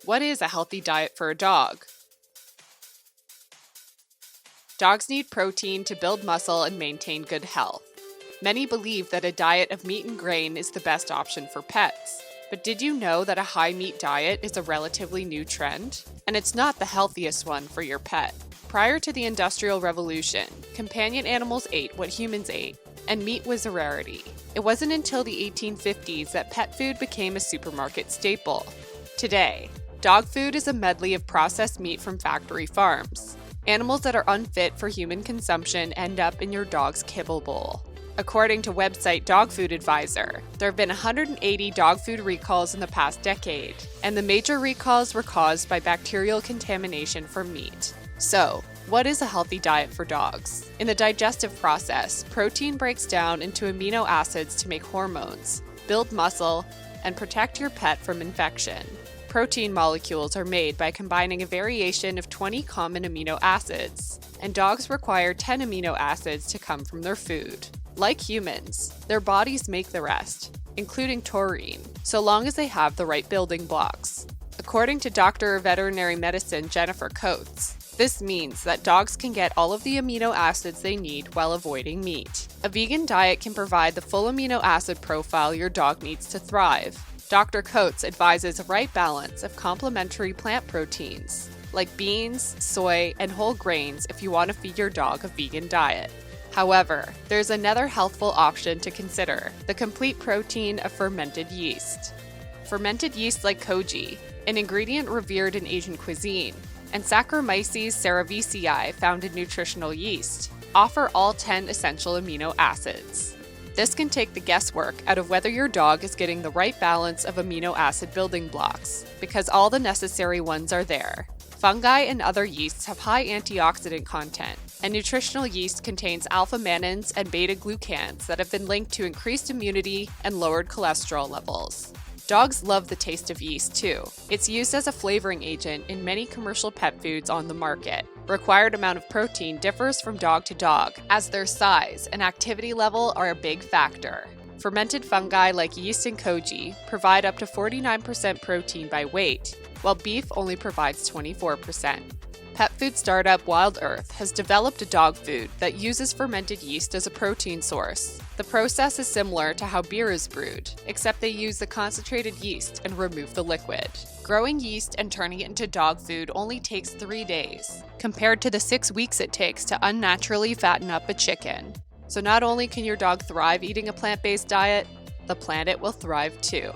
What is a healthy diet for a dog? Dogs need protein to build muscle and maintain good health. Many believe that a diet of meat and grain is the best option for pets. But did you know that a high-meat diet is a relatively new trend? And it's not the healthiest one for your pet. Prior to the Industrial Revolution, companion animals ate what humans ate, and meat was a rarity. It wasn't until the 1850s that pet food became a supermarket staple. Today, dog food is a medley of processed meat from factory farms. Animals that are unfit for human consumption end up in your dog's kibble bowl. According to website Dog Food Advisor, there have been 180 dog food recalls in the past decade, and the major recalls were caused by bacterial contamination from meat. So, what is a healthy diet for dogs? In the digestive process, protein breaks down into amino acids to make hormones, build muscle, and protect your pet from infection. Protein molecules are made by combining a variation of 20 common amino acids, and dogs require 10 amino acids to come from their food. Like humans, their bodies make the rest, including taurine, so long as they have the right building blocks. According to Dr. of Veterinary Medicine Jennifer Coates, this means that dogs can get all of the amino acids they need while avoiding meat. A vegan diet can provide the full amino acid profile your dog needs to thrive. Dr. Coates advises a right balance of complementary plant proteins, like beans, soy, and whole grains if you want to feed your dog a vegan diet. However, there's another healthful option to consider: the complete protein of fermented yeast. Fermented yeast like koji, an ingredient revered in Asian cuisine, and Saccharomyces cerevisiae found in nutritional yeast, offer all 10 essential amino acids. This can take the guesswork out of whether your dog is getting the right balance of amino acid building blocks, because all the necessary ones are there. Fungi and other yeasts have high antioxidant content, and nutritional yeast contains alpha-mannans and beta-glucans that have been linked to increased immunity and lowered cholesterol levels. Dogs love the taste of yeast too. It's used as a flavoring agent in many commercial pet foods on the market. Required amount of protein differs from dog to dog, as their size and activity level are a big factor. Fermented fungi like yeast and koji provide up to 49% protein by weight, while beef only provides 24%. Pet food startup Wild Earth has developed a dog food that uses fermented yeast as a protein source. The process is similar to how beer is brewed, except they use the concentrated yeast and remove the liquid. Growing yeast and turning it into dog food only takes 3 days, compared to the 6 weeks it takes to unnaturally fatten up a chicken. So not only can your dog thrive eating a plant-based diet, the planet will thrive too.